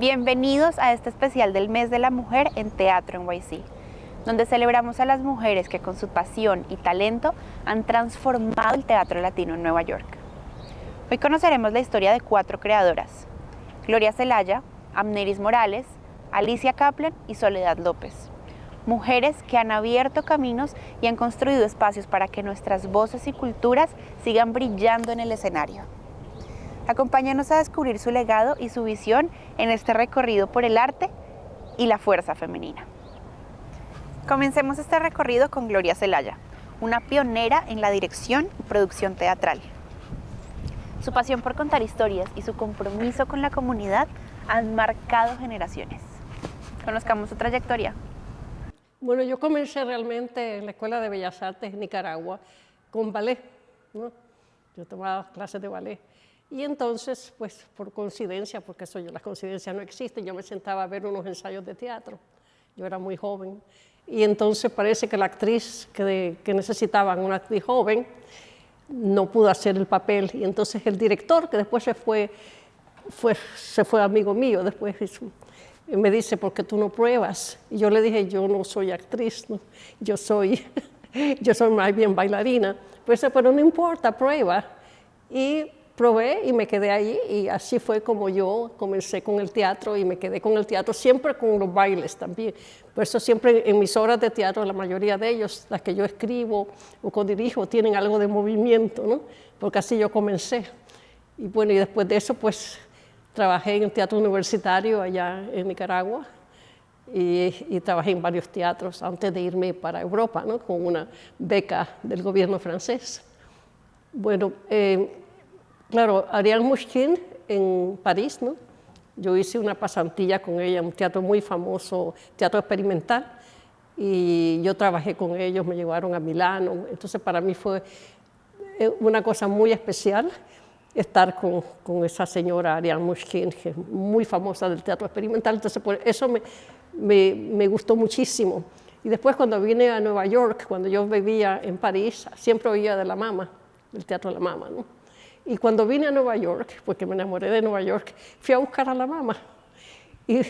Bienvenidos a este especial del Mes de la Mujer en Teatro NYC, donde celebramos a las mujeres que con su pasión y talento han transformado el teatro latino en Nueva York. Hoy conoceremos la historia de 4 creadoras: Gloria Zelaya, Amneris Morales, Alicia Kaplan y Soledad López. Mujeres que han abierto caminos y han construido espacios para que nuestras voces y culturas sigan brillando en el escenario. Acompáñanos a descubrir su legado y su visión en este recorrido por el arte y la fuerza femenina. Comencemos este recorrido con Gloria Zelaya, una pionera en la dirección y producción teatral. Su pasión por contar historias y su compromiso con la comunidad han marcado generaciones. Conozcamos su trayectoria. Bueno, yo comencé realmente en la Escuela de Bellas Artes en Nicaragua con ballet, ¿no? Yo tomaba clases de ballet. Y entonces, pues por coincidencia, porque las coincidencias no existen, yo me sentaba a ver unos ensayos de teatro. Yo era muy joven. Y entonces parece que la actriz que necesitaban, una actriz joven, no pudo hacer el papel. Y entonces el director, que después se fue amigo mío, después me dice, ¿por qué tú no pruebas? Y yo le dije, yo no soy actriz, ¿no? yo soy más bien bailarina. Pues, pero no importa, prueba. Y probé y me quedé ahí, y así fue como yo comencé con el teatro y me quedé con el teatro, siempre con los bailes también. Por eso siempre en mis obras de teatro, la mayoría de ellos, las que yo escribo o codirijo, tienen algo de movimiento, ¿no? Porque así yo comencé. Y bueno, y después de eso, pues trabajé en el teatro universitario allá en Nicaragua y trabajé en varios teatros antes de irme para Europa, ¿no? Con una beca del gobierno francés. Bueno, claro, Ariane Mouchkine en París, ¿no? Yo hice una pasantía con ella, un teatro muy famoso, teatro experimental, y yo trabajé con ellos, me llevaron a Milano. Entonces para mí fue una cosa muy especial estar con esa señora Ariane Mouchkine, que es muy famosa del teatro experimental. Entonces por eso me gustó muchísimo. Y después cuando vine a Nueva York, cuando yo vivía en París, siempre oía de la Mama, del Teatro de la Mama, ¿no? Y cuando vine a Nueva York, porque me enamoré de Nueva York, fui a buscar a la Mama. Y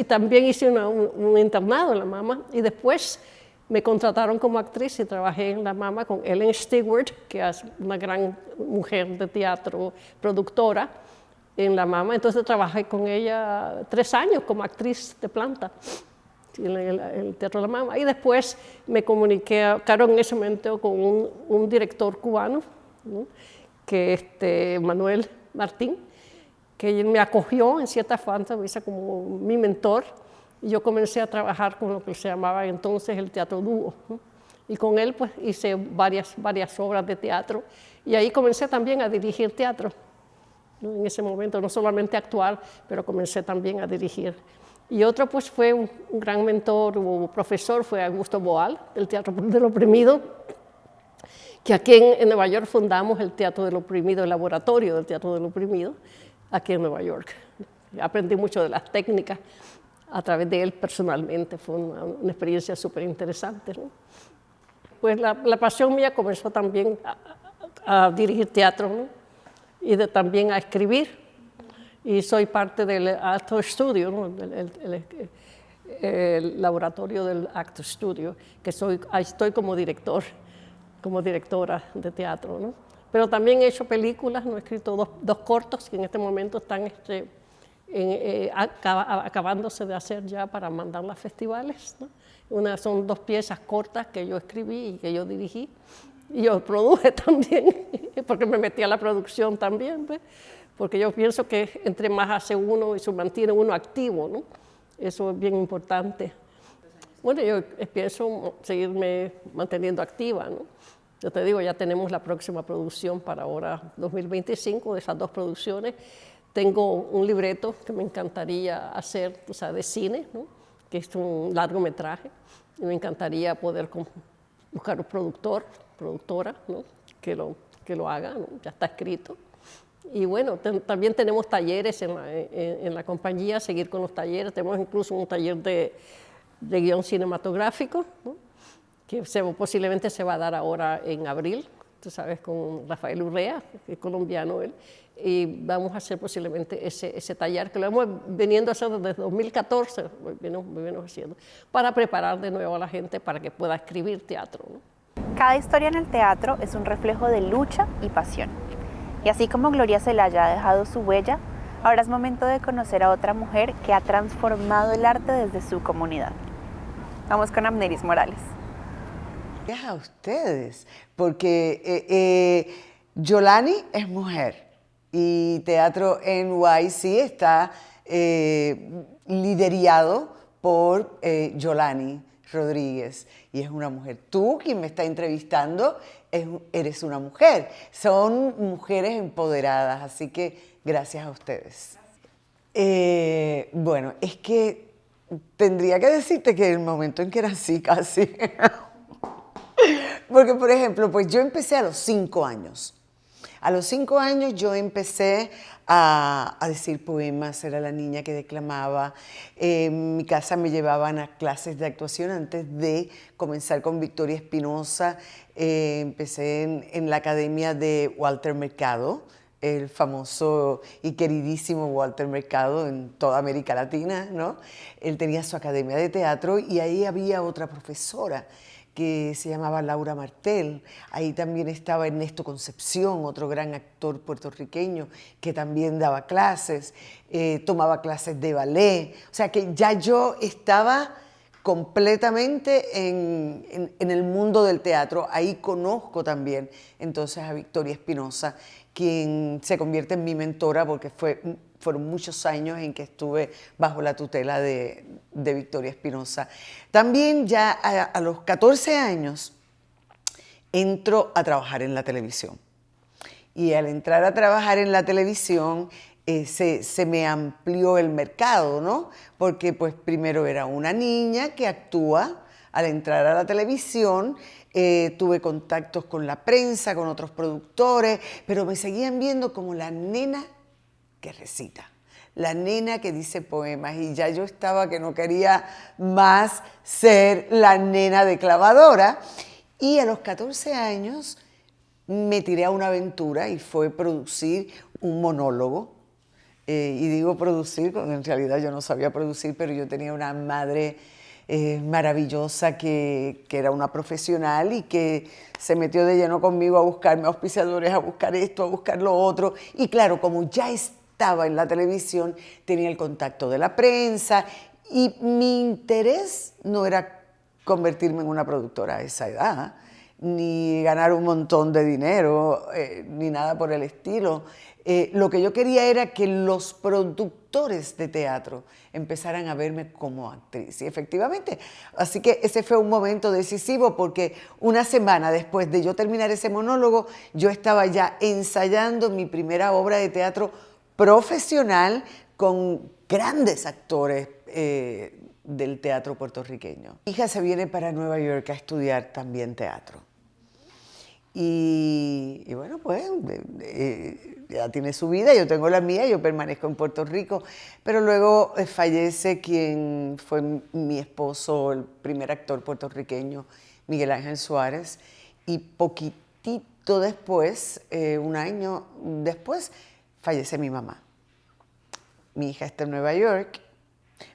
también hice un internado en la Mama. Y después me contrataron como actriz y trabajé en la Mama con Ellen Stewart, que es una gran mujer de teatro, productora en la Mama. Entonces trabajé con ella 3 años como actriz de planta en el Teatro de la Mama. Y después me comuniqué, claro, en ese momento con un director cubano, ¿no? Que Manuel Martín, que me acogió en cierta forma, me hizo como mi mentor, y yo comencé a trabajar con lo que se llamaba entonces el teatro dúo, ¿no? Y con él pues hice varias obras de teatro, y ahí comencé también a dirigir teatro, ¿no? En ese momento, no solamente actuar, pero comencé también a dirigir. Y otro pues fue un gran mentor o profesor, fue Augusto Boal, del Teatro del Oprimido, que aquí en Nueva York fundamos el Teatro del Oprimido, el laboratorio del Teatro del Oprimido, aquí en Nueva York. Aprendí mucho de las técnicas a través de él personalmente, fue una experiencia súper interesante, ¿no? Pues la pasión mía comenzó también a dirigir teatro, ¿no? Y también a escribir, y soy parte del Actor Studio, ¿no? El laboratorio del Actor Studio, que ahí estoy como directora de teatro, ¿no? Pero también he hecho películas, ¿no? He escrito dos cortos que en este momento están acabándose de hacer ya para mandar a festivales, ¿no? Son 2 piezas cortas que yo escribí y que yo dirigí, y yo produje también, porque me metí a la producción también, ¿ves? Porque yo pienso que entre más hace uno y se mantiene uno activo, ¿no? Eso es bien importante. Bueno, yo pienso seguirme manteniendo activa, ¿no? Yo te digo, ya tenemos la próxima producción para ahora 2025, de esas 2 producciones. Tengo un libreto que me encantaría hacer, o sea, de cine, ¿no? Que es un largometraje, y me encantaría poder buscar un productora, ¿no? que lo haga, ¿no? Ya está escrito. Y bueno, también tenemos talleres en la compañía, seguir con los talleres. Tenemos incluso un taller de guión cinematográfico, ¿no? Que posiblemente se va a dar ahora en abril, tú sabes, con Rafael Urrea, que es colombiano él, y vamos a hacer posiblemente ese taller que lo hemos veniendo a hacer desde 2014, venimos haciendo, para preparar de nuevo a la gente para que pueda escribir teatro, ¿no? Cada historia en el teatro es un reflejo de lucha y pasión. Y así como Gloria Zelaya ha dejado su huella, ahora es momento de conocer a otra mujer que ha transformado el arte desde su comunidad. Vamos con Amneris Morales. Gracias a ustedes, porque Yolani es mujer y Teatro NYC está liderado por Yolani Rodríguez y es una mujer. Tú, quien me está entrevistando, eres una mujer. Son mujeres empoderadas, así que gracias a ustedes. Bueno, es que tendría que decirte que el momento en que nací casi... Porque, por ejemplo, pues yo empecé a los 5 años. A los 5 años yo empecé a decir poemas, era la niña que declamaba. En mi casa me llevaban a clases de actuación antes de comenzar con Victoria Espinosa. Empecé en la academia de Walter Mercado, el famoso y queridísimo Walter Mercado en toda América Latina, ¿no? Él tenía su academia de teatro y ahí había otra profesora que se llamaba Laura Martel. Ahí también estaba Ernesto Concepción, otro gran actor puertorriqueño que también daba clases, tomaba clases de ballet. O sea que ya yo estaba completamente en el mundo del teatro. Ahí conozco también entonces a Victoria Espinosa, quien se convierte en mi mentora porque fueron muchos años en que estuve bajo la tutela de Victoria Espinosa. También ya a los 14 años entro a trabajar en la televisión. Y al entrar a trabajar en la televisión se me amplió el mercado, ¿no? Porque pues primero era una niña que actúa. Al entrar a la televisión tuve contactos con la prensa, con otros productores, pero me seguían viendo como la nena que recita, la nena que dice poemas, y ya yo estaba que no quería más ser la nena declamadora. Y a los 14 años me tiré a una aventura y fue producir un monólogo. Y digo producir, porque en realidad yo no sabía producir, pero yo tenía una madre maravillosa que era una profesional y que se metió de lleno conmigo a buscarme auspiciadores, a buscar esto, a buscar lo otro. Y claro, como ya estaba en la televisión, tenía el contacto de la prensa y mi interés no era convertirme en una productora a esa edad, ni ganar un montón de dinero, ni nada por el estilo. Lo que yo quería era que los productores de teatro empezaran a verme como actriz. Y efectivamente, así que ese fue un momento decisivo porque una semana después de yo terminar ese monólogo, yo estaba ya ensayando mi primera obra de teatro profesional con grandes actores del teatro puertorriqueño. Mi hija se viene para Nueva York a estudiar también teatro. Y bueno, pues ya tiene su vida, yo tengo la mía, yo permanezco en Puerto Rico, pero luego fallece quien fue mi esposo, el primer actor puertorriqueño, Miguel Ángel Suárez, y poquitito después, un año después, fallece mi mamá. Mi hija está en Nueva York,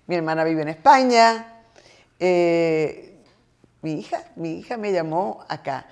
mi hermana vive en España, mi hija me llamó acá.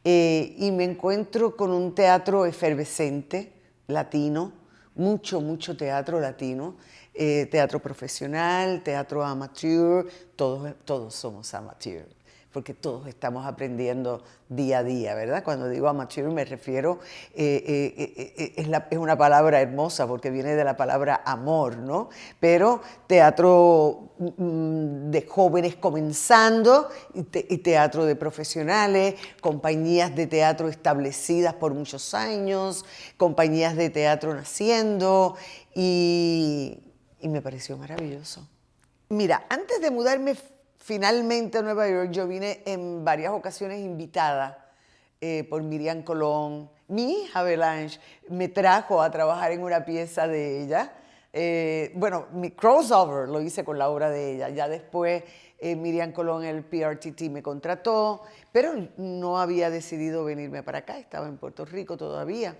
Y me encuentro con un teatro efervescente, latino, mucho teatro latino, teatro profesional, teatro amateur, todos somos amateur, porque todos estamos aprendiendo día a día, ¿verdad? Cuando digo amateur me refiero, es una palabra hermosa porque viene de la palabra amor, ¿no? Pero teatro de jóvenes comenzando y teatro de profesionales, compañías de teatro establecidas por muchos años, compañías de teatro naciendo y me pareció maravilloso. Mira, antes de mudarme finalmente a Nueva York, yo vine en varias ocasiones invitada por Miriam Colón. Mi hija Belange me trajo a trabajar en una pieza de ella, Bueno, mi crossover lo hice con la obra de ella. Ya después Miriam Colón, el PRTT, me contrató, pero no había decidido venirme para acá. Estaba en Puerto Rico todavía.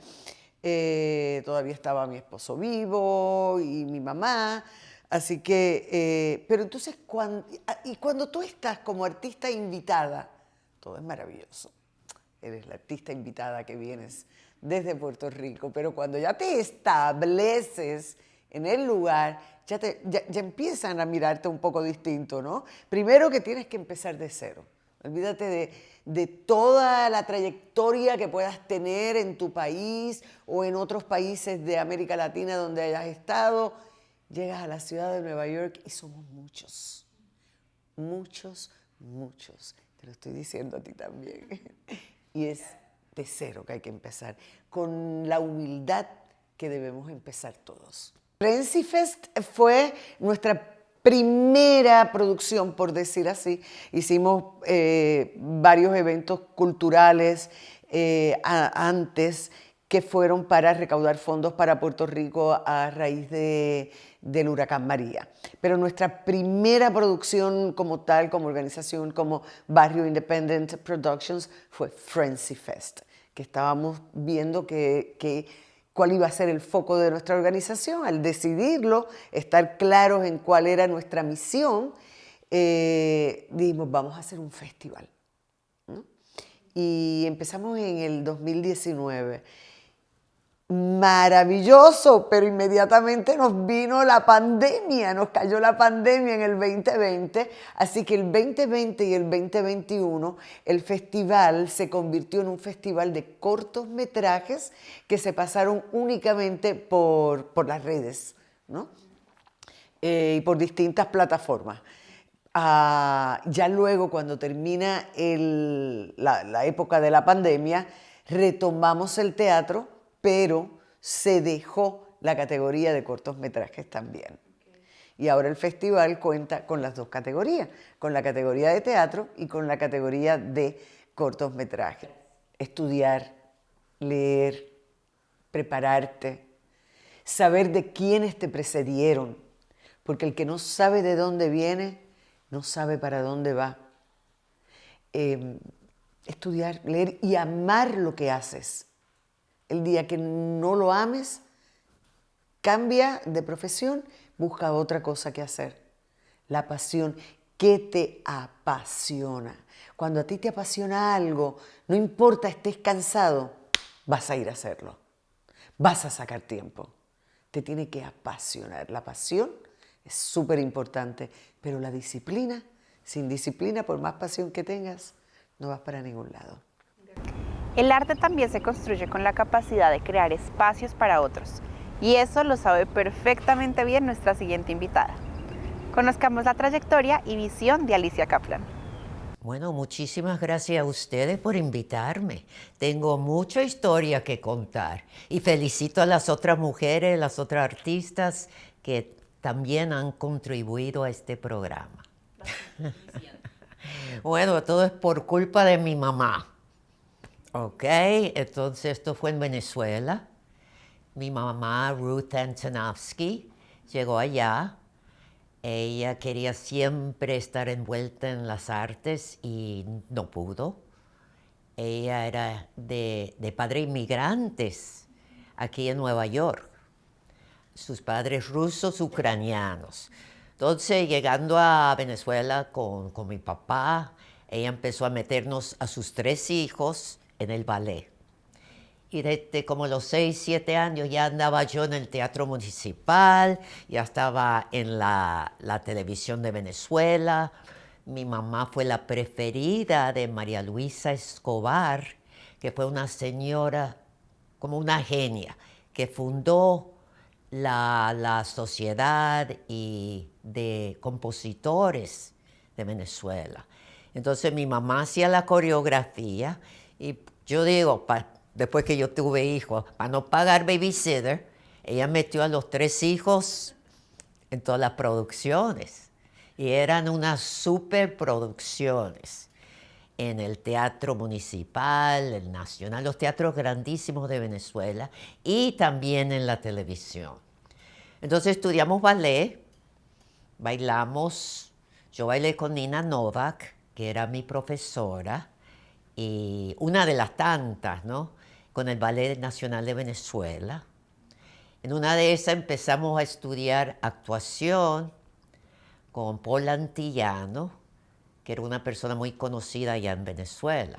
Todavía estaba mi esposo vivo y mi mamá. Así que, pero entonces, cuando tú estás como artista invitada, todo es maravilloso. Eres la artista invitada que vienes desde Puerto Rico, pero cuando ya te estableces en el lugar, ya empiezan a mirarte un poco distinto, ¿no? Primero que tienes que empezar de cero. Olvídate de toda la trayectoria que puedas tener en tu país o en otros países de América Latina donde hayas estado. Llegas a la ciudad de Nueva York y somos muchos, muchos, muchos. Te lo estoy diciendo a ti también. Y es de cero que hay que empezar, con la humildad que debemos empezar todos. Frenzyfest fue nuestra primera producción, por decir así. Hicimos varios eventos culturales antes que fueron para recaudar fondos para Puerto Rico a raíz del huracán María. Pero nuestra primera producción como tal, como organización, como Barrio Independent Productions, fue Frenzyfest, que estábamos viendo cuál iba a ser el foco de nuestra organización. Al decidirlo, estar claros en cuál era nuestra misión, dijimos, vamos a hacer un festival, ¿no? Y empezamos en el 2019. Maravilloso, pero inmediatamente nos vino la pandemia, nos cayó la pandemia en el 2020, así que el 2020 y el 2021 el festival se convirtió en un festival de cortometrajes que se pasaron únicamente por las redes, ¿no? Y por distintas plataformas. Ya luego, cuando termina la época de la pandemia, retomamos el teatro, pero se dejó la categoría de cortometrajes también. Y ahora el festival cuenta con las dos categorías, con la categoría de teatro y con la categoría de cortometrajes. Estudiar, leer, prepararte, saber de quiénes te precedieron, porque el que no sabe de dónde viene, no sabe para dónde va. Estudiar, leer y amar lo que haces. El día que no lo ames, cambia de profesión, busca otra cosa que hacer. La pasión, ¿qué te apasiona? Cuando a ti te apasiona algo, no importa estés cansado, vas a ir a hacerlo. Vas a sacar tiempo. Te tiene que apasionar. La pasión es súper importante, pero la disciplina, sin disciplina, por más pasión que tengas, no vas para ningún lado. El arte también se construye con la capacidad de crear espacios para otros, y eso lo sabe perfectamente bien nuestra siguiente invitada. Conozcamos la trayectoria y visión de Alicia Kaplan. Bueno, muchísimas gracias a ustedes por invitarme. Tengo mucha historia que contar y felicito a las otras mujeres, las otras artistas que también han contribuido a este programa. Bueno, todo es por culpa de mi mamá. Ok, entonces esto fue en Venezuela. Mi mamá, Ruth Antonovsky, llegó allá. Ella quería siempre estar envuelta en las artes y no pudo. Ella era de padres inmigrantes aquí en Nueva York. Sus padres rusos, ucranianos. Entonces, llegando a Venezuela con mi papá, ella empezó a meternos a sus 3 hijos en el ballet. Y desde como los 6, 7 años ya andaba yo en el Teatro Municipal, ya estaba en la televisión de Venezuela. Mi mamá fue la preferida de María Luisa Escobar, que fue una señora, como una genia, que fundó la sociedad de compositores de Venezuela. Entonces mi mamá hacía la coreografía y yo digo, después que yo tuve hijos, para no pagar babysitter, ella metió a los 3 hijos en todas las producciones. Y eran unas superproducciones en el Teatro Municipal, el Nacional, los teatros grandísimos de Venezuela y también en la televisión. Entonces estudiamos ballet, bailamos, yo bailé con Nina Novak, que era mi profesora, y una de las tantas, ¿no? Con el Ballet Nacional de Venezuela. En una de esas empezamos a estudiar actuación con Paul Antillano, que era una persona muy conocida allá en Venezuela.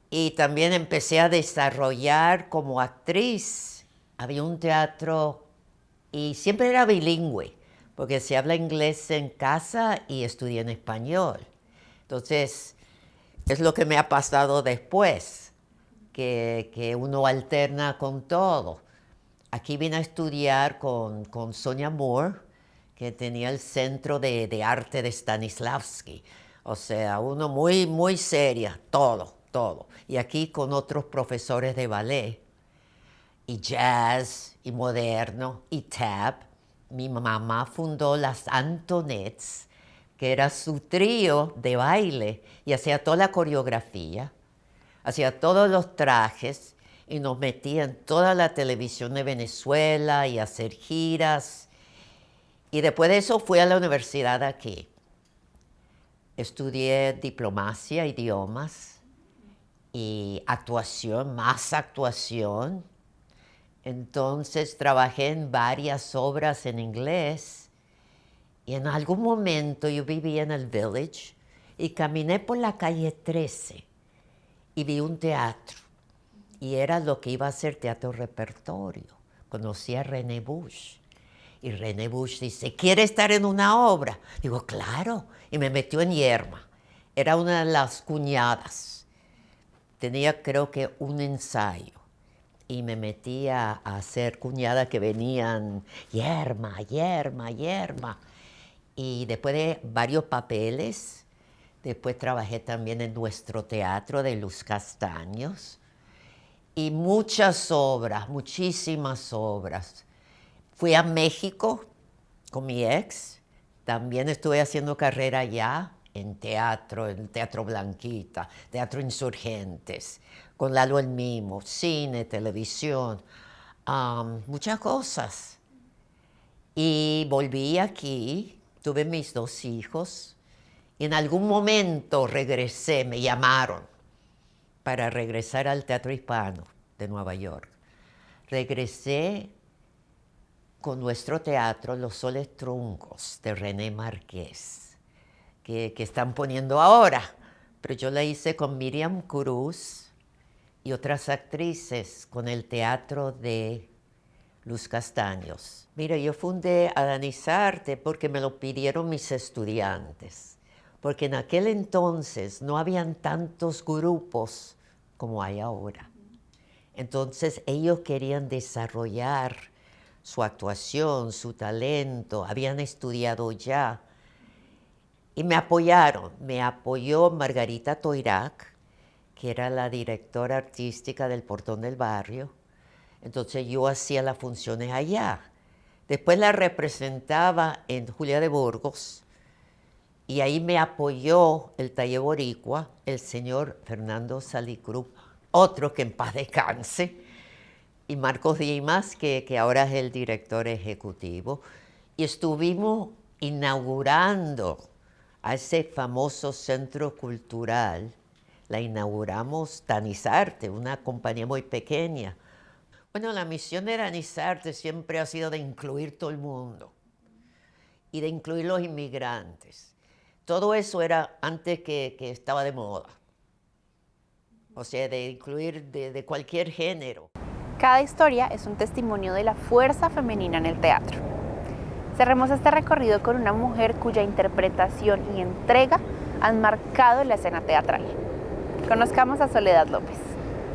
Y también empecé a desarrollar como actriz. Había un teatro y siempre era bilingüe, porque se habla inglés en casa y estudié en español. Entonces, es lo que me ha pasado después, que uno alterna con todo. Aquí vine a estudiar con Sonia Moore, que tenía el Centro de Arte de Stanislavski. O sea, uno muy, muy seria, todo, todo. Y aquí con otros profesores de ballet, y jazz, y moderno, y tap. Mi mamá fundó las Antonettes, que era su trío de baile, y hacía toda la coreografía, hacía todos los trajes, y nos metía en toda la televisión de Venezuela y a hacer giras. Y después de eso fui a la universidad aquí. Estudié diplomacia, idiomas y actuación, más actuación. Entonces trabajé en varias obras en inglés y en algún momento yo vivía en el Village y caminé por la calle 13 y vi un teatro y era lo que iba a ser teatro repertorio. Conocí a René Bush y René Bush dice, ¿quiere estar en una obra? Digo, claro, y me metió en Yerma. Era una de las cuñadas. Tenía creo que un ensayo. Y me metí a hacer cuñadas que venían, Yerma, Yerma, Yerma. Y después de varios papeles, después trabajé también en nuestro teatro de Luz Castaños. Y muchas obras, muchísimas obras. Fui a México con mi ex. También estuve haciendo carrera allá en Teatro Blanquita, Teatro Insurgentes, con Lalo el Mimo, cine, televisión, muchas cosas. Y volví aquí, tuve mis 2 hijos, y en algún momento regresé, me llamaron para regresar al Teatro Hispano de Nueva York. Regresé con nuestro teatro Los Soles Truncos de René Márquez, que están poniendo ahora, pero yo la hice con Miriam Cruz y otras actrices con el teatro de Luz Castaños. Mira, yo fundé Adanizarte porque me lo pidieron mis estudiantes, porque en aquel entonces no habían tantos grupos como hay ahora. Entonces ellos querían desarrollar su actuación, su talento, habían estudiado ya. Y me apoyaron, me apoyó Margarita Toirac, que era la directora artística del Portón del Barrio. Entonces yo hacía las funciones allá. Después la representaba en Julia de Burgos y ahí me apoyó el Taller Boricua, el señor Fernando Salicruz, otro que en paz descanse, y Marcos Dimas, que ahora es el director ejecutivo. Y estuvimos inaugurando a ese famoso centro cultural. La inauguramos Danizarte, una compañía muy pequeña. Bueno, la misión de Danizarte siempre ha sido de incluir todo el mundo y de incluir los inmigrantes. Todo eso era antes que estaba de moda. O sea, de incluir de cualquier género. Cada historia es un testimonio de la fuerza femenina en el teatro. Cerremos este recorrido con una mujer cuya interpretación y entrega han marcado la escena teatral. Conozcamos a Soledad López.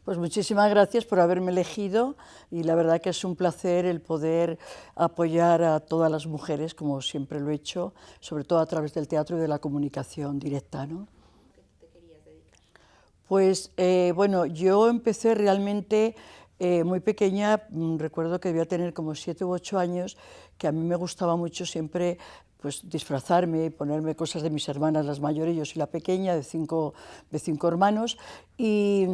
Pues muchísimas gracias por haberme elegido y la verdad que es un placer el poder apoyar a todas las mujeres, como siempre lo he hecho, sobre todo a través del teatro y de la comunicación directa, ¿no? ¿Qué te querías dedicar? Pues bueno, yo empecé realmente muy pequeña, recuerdo que debía tener como 7 u 8 años, que a mí me gustaba mucho siempre pues disfrazarme, ponerme cosas de mis hermanas las mayores, yo soy la pequeña de cinco hermanos, y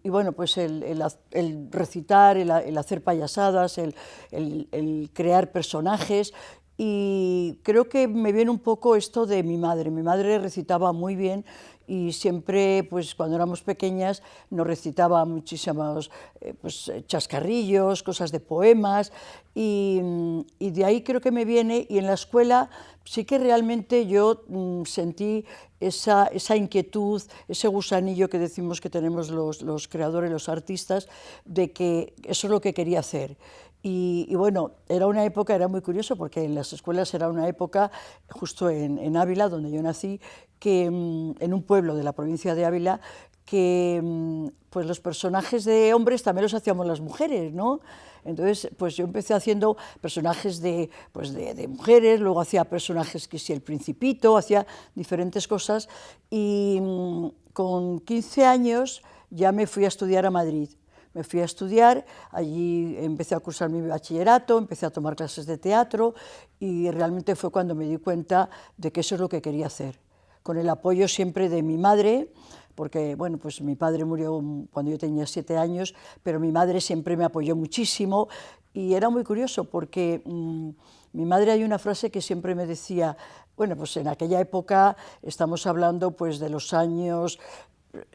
bueno, pues el recitar, el hacer payasadas, el crear personajes. Y creo que me viene un poco esto de mi madre. Mi madre recitaba muy bien y siempre, pues cuando éramos pequeñas, nos recitaba muchísimos pues, chascarrillos, cosas de poemas, y de ahí creo que me viene. Y en la escuela sí que realmente yo sentí esa inquietud, ese gusanillo que decimos que tenemos los creadores, los artistas, de que eso es lo que quería hacer. Y bueno, era una época, era muy curioso porque en las escuelas era una época, justo en Ávila, donde yo nací, que en un pueblo de la provincia de Ávila, que pues los personajes de hombres también los hacíamos las mujeres, ¿no? Entonces, pues yo empecé haciendo personajes de mujeres, luego hacía personajes que si el Principito, hacía diferentes cosas, y con 15 años ya me fui a estudiar a Madrid. Me fui a estudiar, allí empecé a cursar mi bachillerato, empecé a tomar clases de teatro y realmente fue cuando me di cuenta de que eso es lo que quería hacer, con el apoyo siempre de mi madre, porque bueno, pues mi padre murió cuando yo tenía 7 años, pero mi madre siempre me apoyó muchísimo y era muy curioso porque mi madre, hay una frase que siempre me decía, bueno, pues en aquella época estamos hablando pues de los años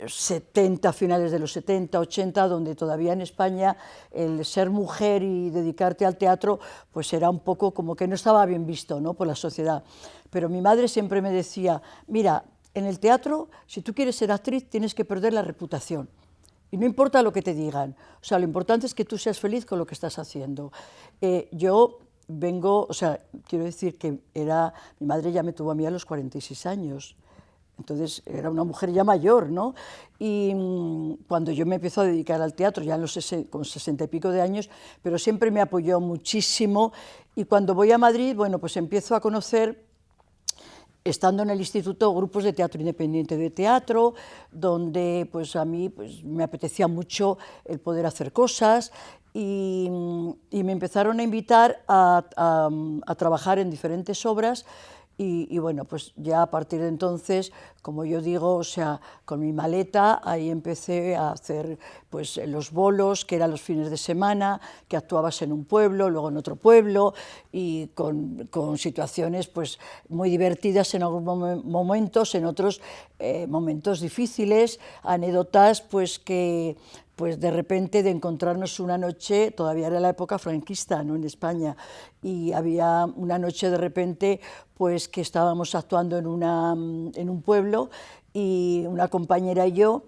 70, finales de los 70, 80, donde todavía en España el ser mujer y dedicarte al teatro pues era un poco como que no estaba bien visto, ¿no?, por la sociedad. Pero mi madre siempre me decía, mira, en el teatro, si tú quieres ser actriz, tienes que perder la reputación. Y no importa lo que te digan, o sea, lo importante es que tú seas feliz con lo que estás haciendo. Yo vengo, o sea, quiero decir que mi madre ya me tuvo a mí a los 46 años. Entonces era una mujer ya mayor, ¿no? Y cuando yo me empiezo a dedicar al teatro, ya con 60 y pico de años, pero siempre me apoyó muchísimo. Y cuando voy a Madrid, bueno, pues empiezo a conocer, estando en el instituto, grupos de teatro independiente de teatro, donde pues a mí pues, me apetecía mucho el poder hacer cosas. Y me empezaron a invitar a trabajar en diferentes obras. Y bueno, pues ya a partir de entonces, como yo digo, o sea, con mi maleta, ahí empecé a hacer pues los bolos, que eran los fines de semana, que actuabas en un pueblo, luego en otro pueblo, y con situaciones pues muy divertidas en algunos momentos, en otros momentos difíciles, anécdotas pues que pues de repente de encontrarnos una noche, todavía era la época franquista, ¿no?, en España, y había una noche de repente pues que estábamos actuando en un pueblo y una compañera y yo,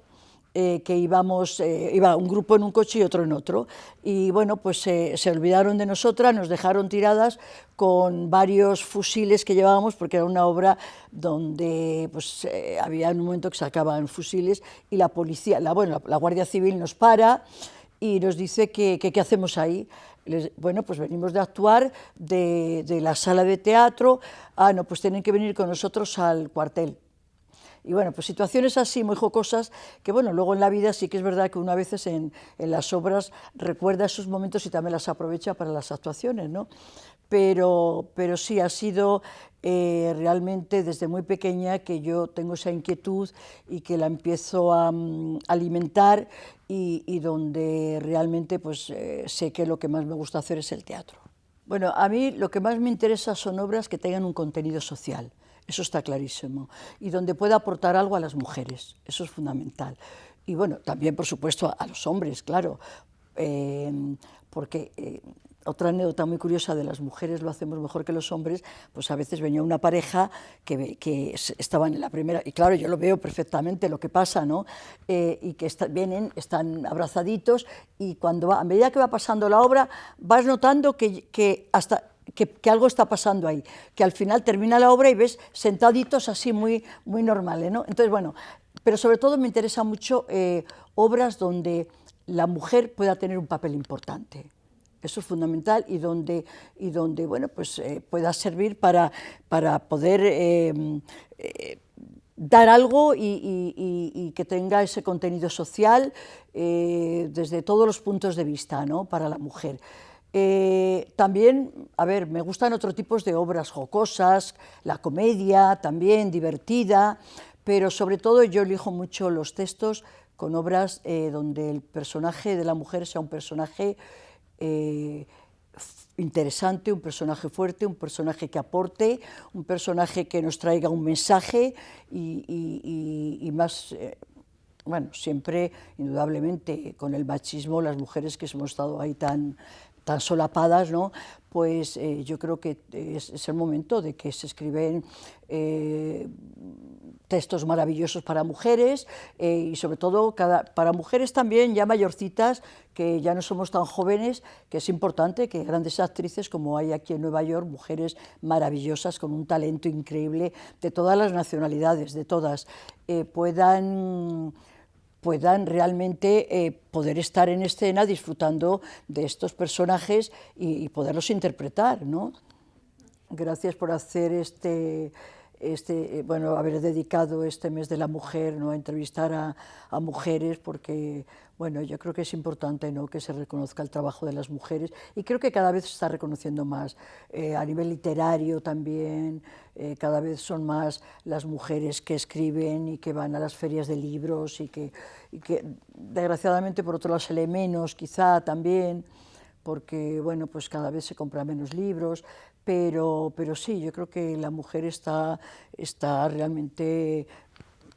que iba un grupo en un coche y otro en otro, y bueno, pues se olvidaron de nosotras, nos dejaron tiradas con varios fusiles que llevábamos, porque era una obra donde pues, había un momento que sacaban fusiles y la policía, la Guardia Civil nos para y nos dice que qué hacemos ahí. Bueno, pues venimos de actuar de la sala de teatro, no, pues tienen que venir con nosotros al cuartel. Y bueno, pues situaciones así muy jocosas que bueno, luego en la vida sí que es verdad que uno a veces en las obras recuerda esos momentos y también las aprovecha para las actuaciones, ¿no? Pero sí, ha sido realmente desde muy pequeña que yo tengo esa inquietud y que la empiezo a alimentar y donde realmente pues, sé que lo que más me gusta hacer es el teatro. Bueno, a mí lo que más me interesa son obras que tengan un contenido social. Eso está clarísimo. Y donde pueda aportar algo a las mujeres, eso es fundamental. Y bueno, también, por supuesto, a los hombres, claro, porque otra anécdota muy curiosa de las mujeres lo hacemos mejor que los hombres, pues a veces venía una pareja que estaban en la primera, y claro, yo lo veo perfectamente lo que pasa, ¿no? Y que están abrazaditos, y a medida que va pasando la obra, vas notando que algo está pasando ahí, que al final termina la obra y ves sentaditos así muy, muy normales, ¿no? Entonces, bueno, pero sobre todo me interesa mucho obras donde la mujer pueda tener un papel importante. Eso es fundamental y donde bueno, pues, pueda servir para poder dar algo y que tenga ese contenido social desde todos los puntos de vista, ¿no?, para la mujer. También, a ver, me gustan otros tipos de obras jocosas, la comedia también, divertida, pero sobre todo yo elijo mucho los textos con obras donde el personaje de la mujer sea un personaje interesante, un personaje fuerte, un personaje que aporte, un personaje que nos traiga un mensaje y más... bueno, siempre, indudablemente, con el machismo, las mujeres que hemos estado ahí tan solapadas, ¿no? Pues yo creo que es el momento de que se escriben textos maravillosos para mujeres y sobre todo para mujeres también ya mayorcitas, que ya no somos tan jóvenes, que es importante que grandes actrices como hay aquí en Nueva York, mujeres maravillosas con un talento increíble de todas las nacionalidades, de todas, puedan realmente poder estar en escena disfrutando de estos personajes y poderlos interpretar, ¿no? Gracias por hacer bueno, haber dedicado este mes de la mujer, ¿no?, a entrevistar a mujeres, porque bueno, yo creo que es importante, ¿no?, que se reconozca el trabajo de las mujeres y creo que cada vez se está reconociendo más a nivel literario también, cada vez son más las mujeres que escriben y que van a las ferias de libros y que desgraciadamente por otro lado se lee menos quizá también, porque bueno, pues cada vez se compran menos libros, pero sí, yo creo que la mujer está realmente,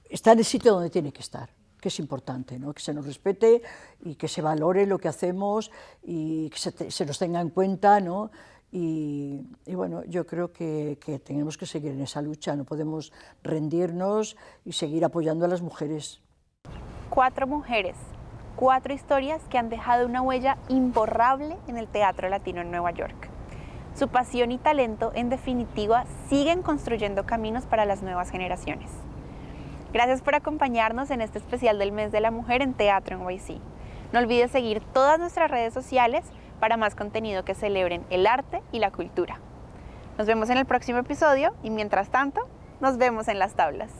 está en el sitio donde tiene que estar, que es importante, ¿no?, que se nos respete y que se valore lo que hacemos y que se nos tenga en cuenta, ¿no? Y bueno, yo creo que tenemos que seguir en esa lucha, no podemos rendirnos y seguir apoyando a las mujeres. 4 mujeres, 4 historias que han dejado una huella imborrable en el teatro latino en Nueva York. Su pasión y talento, en definitiva, siguen construyendo caminos para las nuevas generaciones. Gracias por acompañarnos en este especial del Mes de la Mujer en Teatro NYC. No olvides seguir todas nuestras redes sociales para más contenido que celebren el arte y la cultura. Nos vemos en el próximo episodio y mientras tanto, nos vemos en las tablas.